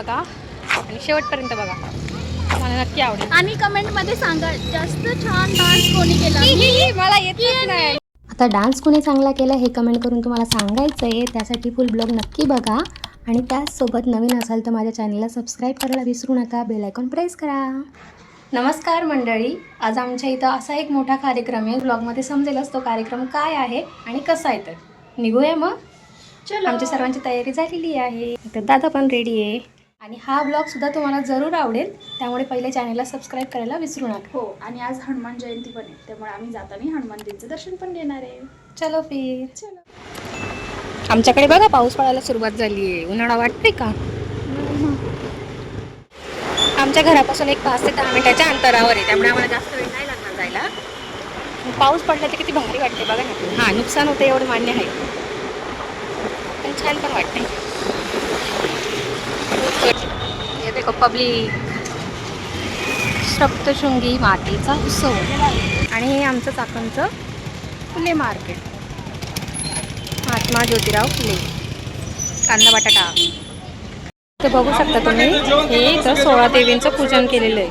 बघा आणि शेवटपर्यंत बघा, मला नक्की आवडेल. आणि कमेंट मध्ये सांगा जास्त छान डान्स कोणी केला. मला येत नाही. आता डान्स कोणी चांगला केला हे कमेंट करून तुम्हाला सांगायचं आहे. त्यासाठी फुल ब्लॉग नक्की बघा आणि त्याचसोबत नवीन असाल तर माझ्या चॅनलला सबस्क्राईब करायला विसरू नका. बेल आयकॉन प्रेस करा. नमस्कार मंडळी, आज आमच्या इथं असा एक मोठा कार्यक्रम आहे. ब्लॉगमध्ये समजेलच तो कार्यक्रम काय आहे आणि कसा आहे. तर निघूया मग. चलो, आमच्या सर्वांची तयारी झालेली आहे. तर दादा पण रेडी आहे आणि हा ब्लॉगसुद्धा तुम्हाला जरूर आवडेल. त्यामुळे पहिले चॅनलला सबस्क्राईब करायला विसरू नका. हो, आणि आज हनुमान जयंती पण आहे, त्यामुळे आम्ही जाताना हनुमानजींचं दर्शन पण घेणार आहे. चलो फिर. चलो. आमच्याकडे बघा पाऊस पडायला सुरुवात झाली आहे. उन्हाळा वाटते का? आमच्या घरापासून एक 5 ते 10 मिनिटाच्या अंतरावर आहे, त्यामुळे आम्हाला जास्त वेळ नाही लागणार जायला. पाऊस पडला तर किती भारी वाटते बघा ना. हां, नुकसान होतं एवढं मान्य आहे, पण छान पण वाटते. हे देखो पब्लिक, सप्तशृंगी मातेचा उत्सव. आणि हे आमचं चाकणचं फुले मार्केट, महात्मा ज्योतिराव फुले, कांदा बटाटा. तर बघू शकता तुम्ही, हे इथं 16 देवींचं पूजन केलेलं आहे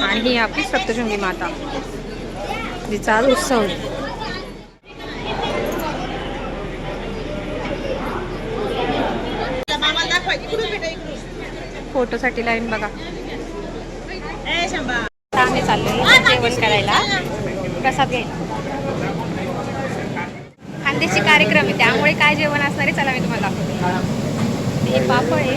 आणि ही आपली सप्तशृंगी माता, जिचा आज उत्सव आहे. फोटोसाठी लाईन बघा. आम्ही चाललोय जेवण करायला, प्रसाद घ्यायला. खानदेशी कार्यक्रम आहे, त्यामुळे काय जेवण असणार आहे चला मी तुम्हाला दाखवते. हे पापड आहे,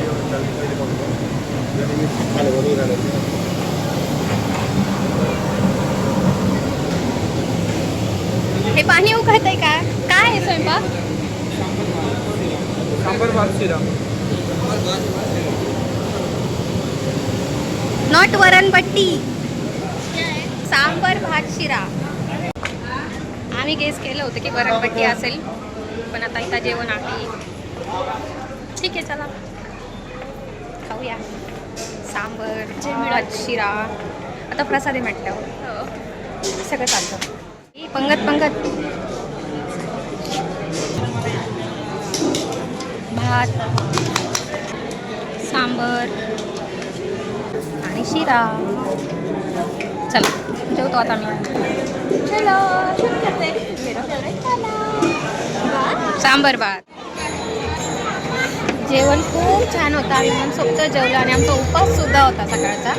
हे पाणी उकळत आहे का? काय आहे स्वयंपाक? सांबर भात शिरा. नॉट वरणपट्टी, सांबर भात शिरा. आम्ही गेस केलं होतं की वरणपट्टी असेल, पण आता इथं जेवण आहे. ठीक आहे, चला खाऊया. सांबर भात शिरा. आता प्रसाद आहे म्हटल्यावर सगळं चालतं. ही पंगत पंगत. भात, सांबर आणि शिरा. चला जेवतो आता मी. चलो, शुरू करते. सांबर भात. जेवण खूप छान होतं. आम्ही मनसोक्त जेवलो आणि आमचा उपवास सुद्धा होता सकाळचा.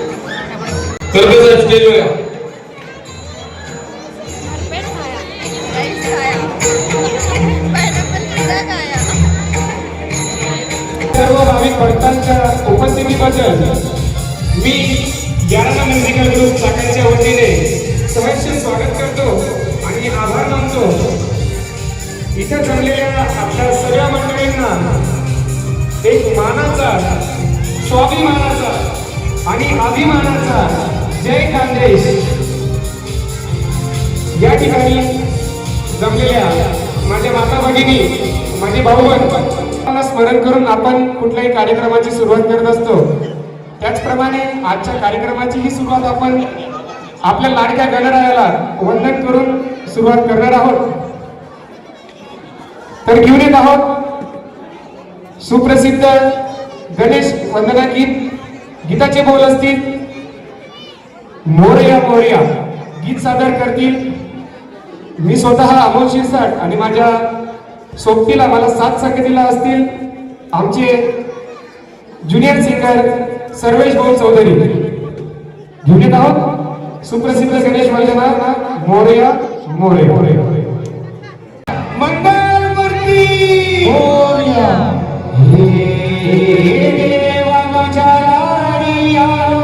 सर्व भाविक भक्तांच्या उपस्थितीबद्दल मी 11 म्युझिकल ग्रुप चाकणच्या वतीने सहर्ष स्वागत करतो आणि आभार मानतो. इथं जमलेल्या आपल्या सगळ्या मंडळींना एक मानाचा, स्वाभिमानाचा आणि अभिमानाचा जय खानदेश. या ठिकाणी जमलेल्या माझ्या माता भगिनी, माझे भाऊ स्मरण करून आपण कुठल्याही कार्यक्रमाची सुरुवात करत असतो. त्याचप्रमाणे आजच्या कार्यक्रमाची ही सुरुवात आपण आपल्या लाडक्या गणरायाला वंदन करून सुरुवात करणार आहोत. तर घेऊन येत आहोत सुप्रसिद्ध गणेश वंदना गीत. गीताचे बोल असतील मोरया मोरया. गीत सादर करतील मी स्वतः अमोल शिरसाट आणि माझ्या सोबतीला मला साथ संगतीला असतील आमचे ज्युनियर सिंगर सर्वेश भाऊ चौधरी. घेऊन येत आहोत सुप्रसिद्ध गणेश वंदना मोरया मोरया. मंगल मूर्ती मोरया. हे देवा माझ्या लाडी आलो,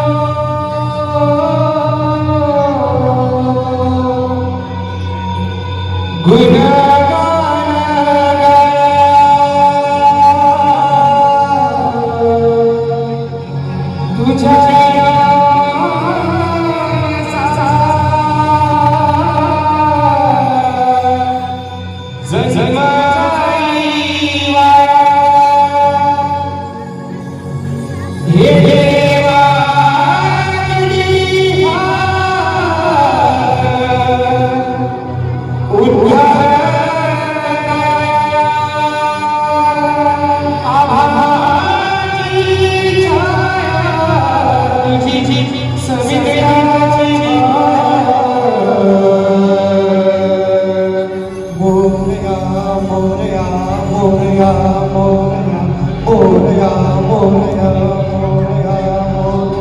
आभाजी मोरया मोरया मोरया मोरया मोरया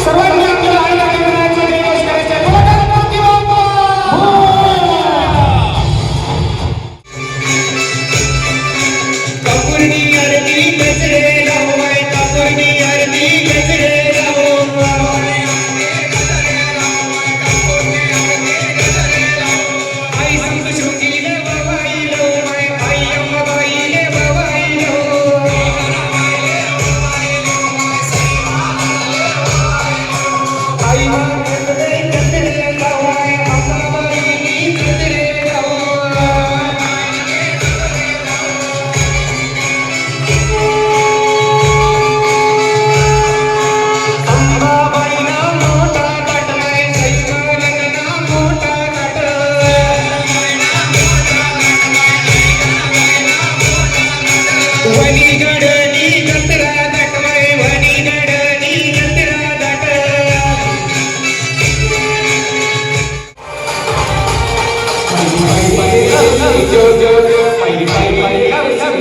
सर्वांनी आपल्याला आईला गणरायाचा जयघोष करायचा आहे. बोला गणपती बाप्पा कापूरनी आरती गजरे लावून कापूरनी आरती गजरे लावून आई संतोषीले बाबाईलो आई अंबाबाईले बाबाईलो आई गजरे गजरे लावून अंबाबाईनी गजरे लावून अंबाबाईना मोठा काटलाय सैकालना मोठा वनी गडनी जत्रा दाटवाय वनी गडनी जत्रा दाट जो जो जो पाई पाई पाई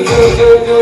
जो जो जो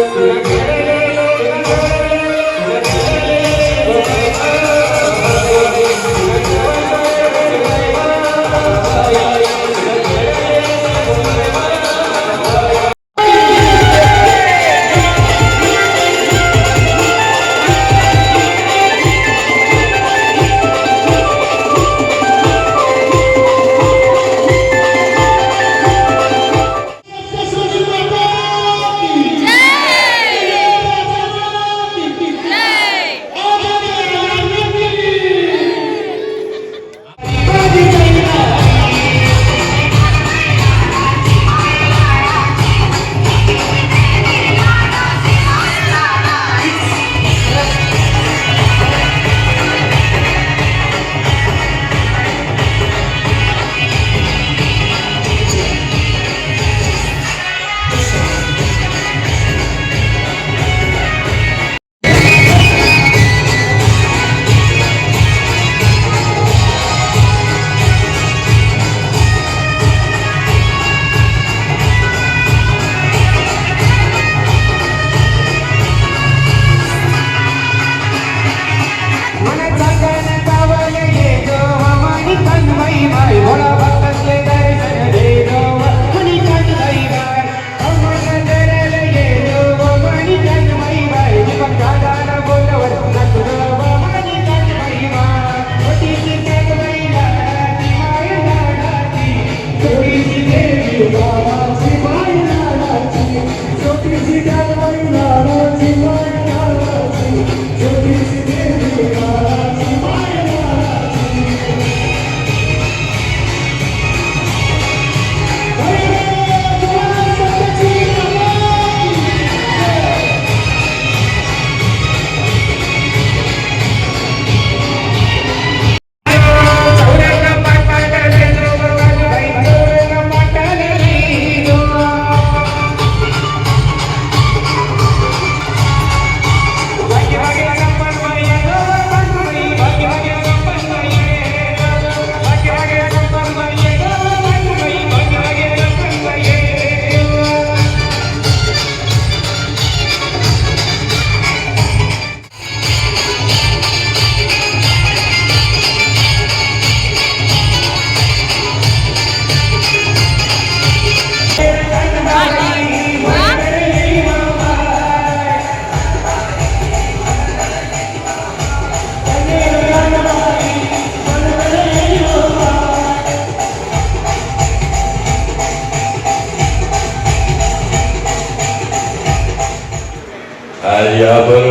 आज यहाँ पर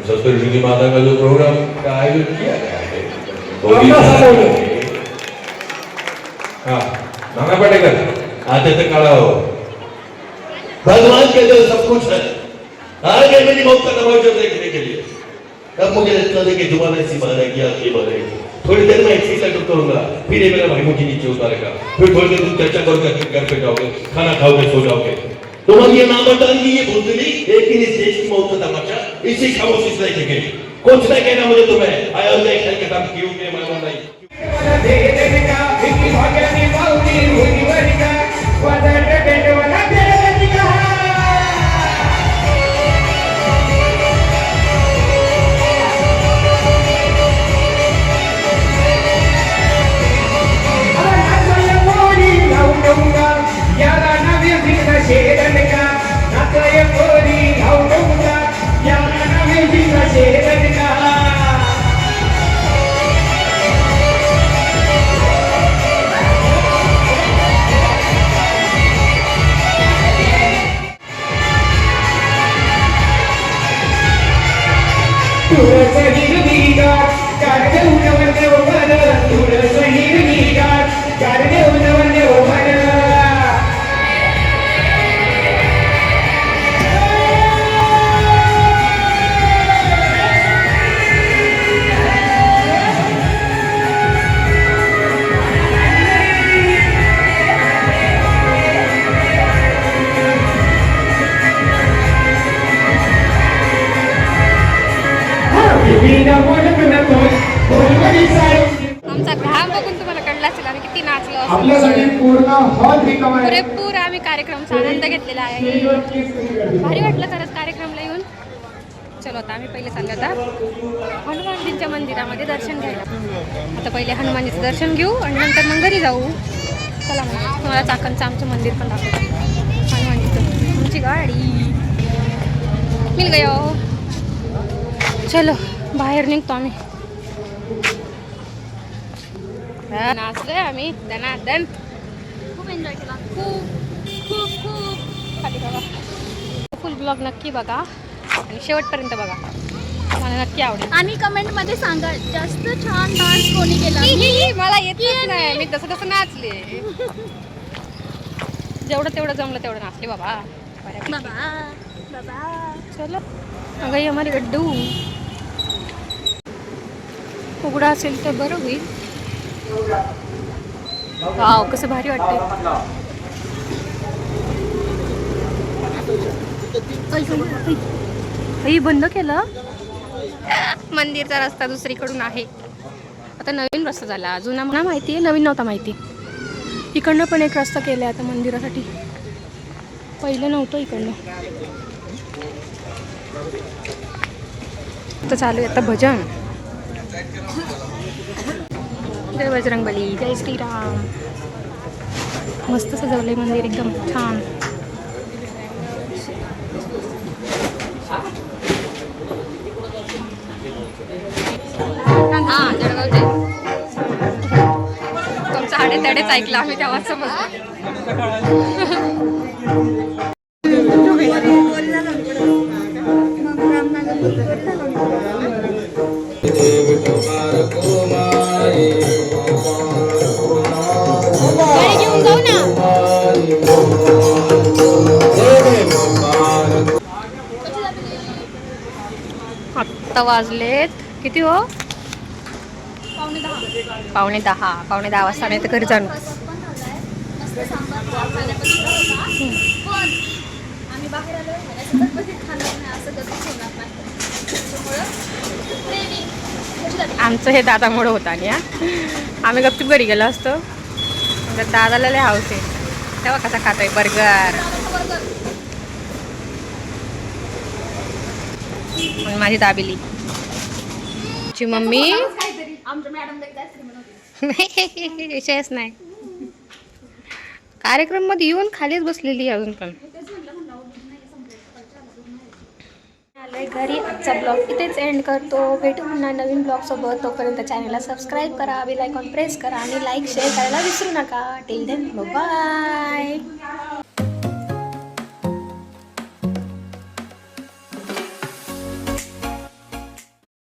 सप्तशृंगी माता का जो प्रोग्राम का आयोजन किया गया है नाना पाटेकर आते तक खड़ा हो। भगवान के अंदर सब कुछ है। आ गए मेरी मौत का नवाज देखने के लिए। तब मुझे लगता था कि जुबान ऐसी मारेगी आखिरी मारेगी। थोड़ी देर में ऐसी सेटअप करूंगा, फिर ये मेरा भाई मुझे नीचे उतारेगा, फिर थोड़ी देर तुम चर्चा करोगे, घर पे जाओगे, खाना खाओगे, सो जाओगे। तुम्हारी ये नाम बताएंगी ये बुलबुली एक ही इस देश की मौत का तमाशा इसी खामोशी से देखेंगे कुछ नहीं कहना मुझे तुम्हें आया हुआ खेल के काम क्यों के मालूम नहीं आमचा घाम बघून तुम्हाला कळला असेल आम्ही किती नाचलो असतो. आपल्यासाठी पूर्ण हॉल रिकामा आहे. पुरेपूर आम्ही कार्यक्रमचा आनंद घेतलेला आहे. स्टेजवर केस कमी करतील. भारी वाटलं खरंच कार्यक्रमला येऊन. चलो आता आम्ही पहिले चाललो आता हनुमानजींच्या मंदिरामध्ये दर्शन घ्यायला. आता पहिले हनुमानजीचं दर्शन घेऊ आणि नंतर मग घरी जाऊ. चला मग तुम्हाला चाकणचं आमचं मंदिर पण दाखवतो. हनुमानजीचं आमची गाडी मिल गयो. चलो बाहेर निघतो आम्ही. नाचलोय आम्ही दनादन. खूप एन्जॉय केला. खूप खूप खूप खाली बघा. फुल ब्लॉग नक्की बघा आणि शेवटपर्यंत बघा. मला नक्की आवडेल. आणि कमेंटमध्ये सांगा जास्त छान डान्स कोणी केला. मला येतच नाही. मी तसं तसं नाचले. जेवढं तेवढं जमलं तेवढं नाचले बाबा. चलो अगं ये हमारे गड्डू उघडा असेल तर बरं होईल. वाव कसं भारी वाटते. बंद केलं. मंदिरचा रस्ता दुसरीकडून आहे. आता नवीन रस्ता झाला. जुना मला माहिती आहे नवीन नव्हता माहिती. इकडनं पण एक रस्ता केला आहे आता मंदिरासाठी. पहिलं नव्हतं इकडनं. तर चालू आहे आता भजन. जय बजरंगबली जय श्रीराम. मस्त सजवलंय मंदिर एकदम छान. हां जळगावचे तुमचं हाडे तडेच ऐकलं आम्ही तेव्हा समजलं. घेऊन जाऊ ना. आत्ता वाजलेत किती हो. 9:45 वाजता नाही तर घरी जाणं. आमचं हे दादामुळं होतं आणि आम्ही गपचूप घरी गेलो असतो. दादाला लय हाऊस आहे. तेव्हा कसा खातोय बर्गर. माझी दाबिली ची मम्मी विषयच नाही. कार्यक्रम मध्ये येऊन खालीच बसलेली अजून पण. आलोय घरी. आजचा ब्लॉग इथेच एंड करतो. भेटू पुन्हा नवीन ब्लॉग सोबत. तोपर्यंत चॅनलला सबस्क्राईब करा, बेल आयकॉन प्रेस करा आणि लाईक शेअर करायला विसरू नका. Till then bye.